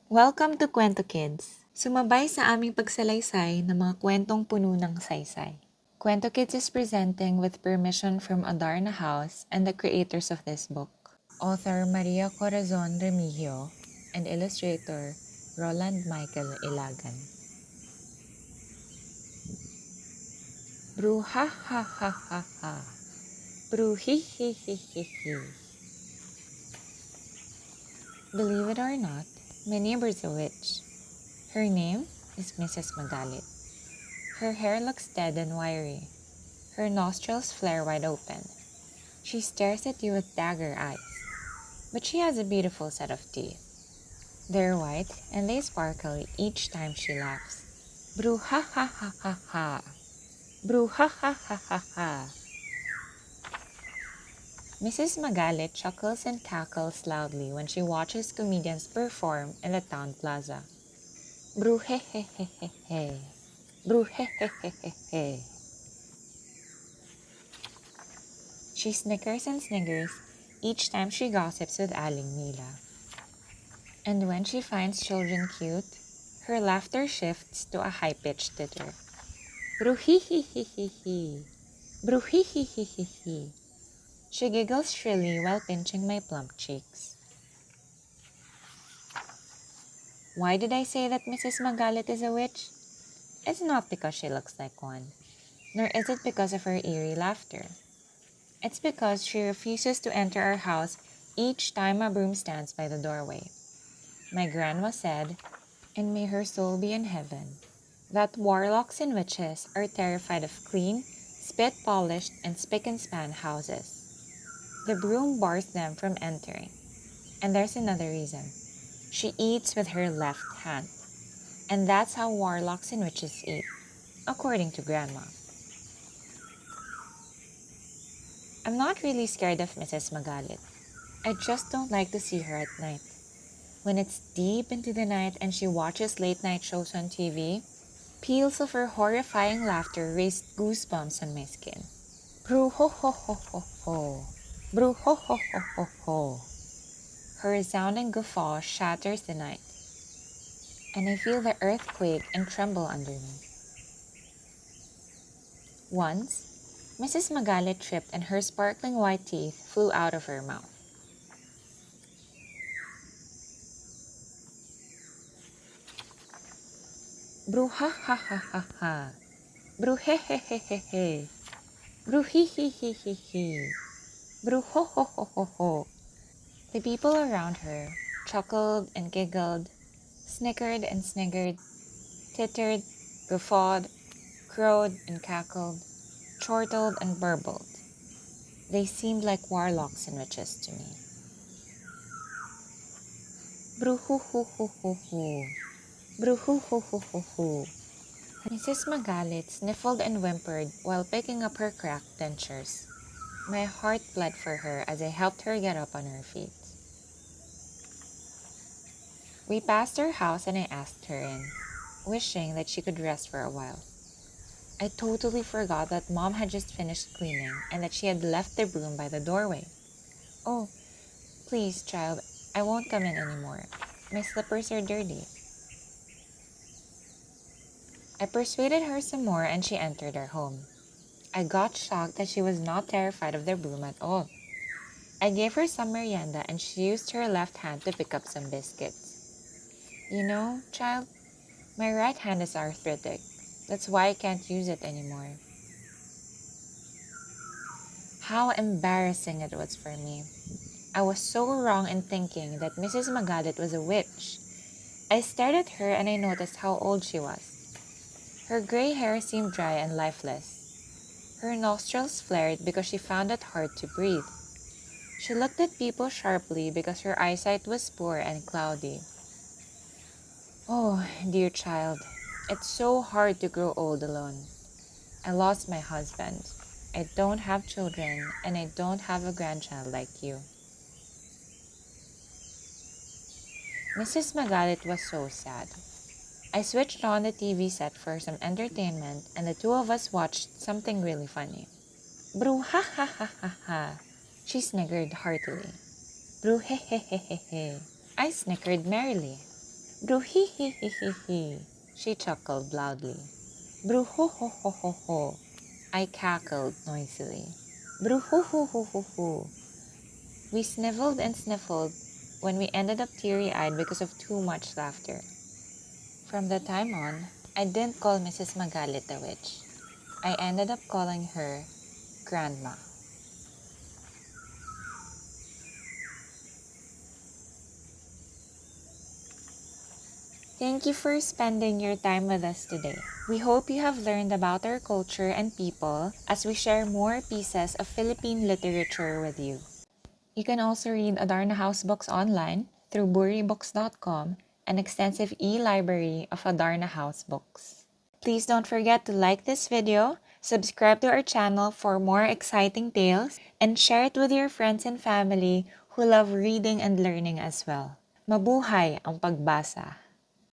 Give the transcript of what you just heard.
Welcome to Kwento Kids! Sumabay sa aming pagsalaysay ng mga kwentong puno ng saysay. Kwento Kids is presenting with permission from Adarna House and the creators of this book. Author Maria Corazon Remigio and illustrator Roland Mechael Ilagan. Bru-ha-ha-ha-ha-ha. Bru-hi-hi-hi-hi-hi. Believe it or not, my neighbor's a witch. Her name is Mrs. Magalit. Her hair looks dead and wiry. Her nostrils flare wide open. She stares at you with dagger eyes. But she has a beautiful set of teeth. They're white and they sparkle each time she laughs. Bru-ha-ha-ha-ha-ha. Bru-ha-ha-ha-ha-ha. Mrs. Magalit chuckles and cackles loudly when she watches comedians perform in the town plaza. Bru-he-he-he-he-he. Bru-he-he-he-he-he. She snickers and sniggers each time she gossips with Aling Mila. And when she finds children cute, her laughter shifts to a high-pitched titter. Bru-hi-hi-hi-hi-hi. Bru-hi-hi-hi-hi-hi. She giggles shrilly while pinching my plump cheeks. Why did I say that Mrs. Magalit is a witch? It's not because she looks like one, nor is it because of her eerie laughter. It's because she refuses to enter our house each time a broom stands by the doorway. My grandma said, and may her soul be in heaven, that warlocks and witches are terrified of clean, spit-polished, and spick-and-span houses. The broom bars them from entering. And there's another reason. She eats with her left hand. And that's how warlocks and witches eat, according to Grandma. I'm not really scared of Mrs. Magalit. I just don't like to see her at night. When it's deep into the night and she watches late-night shows on TV, peals of her horrifying laughter raised goosebumps on my skin. Bru-ho-ho-ho-ho-ho. Bru-ho-ho-ho-ho-ho. Her resounding guffaw shatters the night, and I feel the earth quake and tremble under me. Once, Mrs. Magalit tripped and her sparkling white teeth flew out of her mouth. Bru-ha-ha-ha-ha-ha. Bru-he-he-he-he-he. Bru-hi-hi-hi-hi-hi. Bru-ho-ho-ho-ho-ho. The people around her chuckled and giggled, snickered and sniggered, tittered, guffawed, crowed and cackled, chortled and burbled. They seemed like warlocks and witches to me. Bru-hu-hu-hu-hu-hu. Bru-hu-hu-hu-hu-hu. Mrs. Magalit sniffled and whimpered while picking up her cracked dentures. My heart bled for her as I helped her get up on her feet. We passed her house and I asked her in, wishing that she could rest for a while. I totally forgot that Mom had just finished cleaning and that she had left the broom by the doorway. Oh, please, child, I won't come in anymore. My slippers are dirty. I persuaded her some more and she entered our home. I got shocked that she was not terrified of the broom at all. I gave her some merienda and she used her left hand to pick up some biscuits. You know, child, my right hand is arthritic. That's why I can't use it anymore. How embarrassing it was for me. I was so wrong in thinking that Mrs. Magalit was a witch. I stared at her and I noticed how old she was. Her gray hair seemed dry and lifeless. Her nostrils flared because she found it hard to breathe. She looked at people sharply because her eyesight was poor and cloudy. Oh, dear child, it's so hard to grow old alone. I lost my husband. I don't have children, and I don't have a grandchild like you. Mrs. Magalit was so sad. I switched on the TV set for some entertainment, and the two of us watched something really funny. Bru-ha-ha-ha-ha-ha. She sniggered heartily. Bru-he-he-he-he-he. I snickered merrily. Bru-hi-hi-hi-hi-hi, she chuckled loudly. Bru-ho-ho-ho-ho-ho, I cackled noisily. Bru-ho-ho-ho-ho-ho. We sniffled and sniffled when we ended up teary-eyed because of too much laughter. From that time on, I didn't call Mrs. Magalit a witch. I ended up calling her Grandma. Thank you for spending your time with us today. We hope you have learned about our culture and people as we share more pieces of Philippine literature with you. You can also read Adarna House books online through buribooks.com, an extensive e-library of Adarna House books. Please don't forget to like this video, subscribe to our channel for more exciting tales, and share it with your friends and family who love reading and learning as well. Mabuhay ang pagbasa!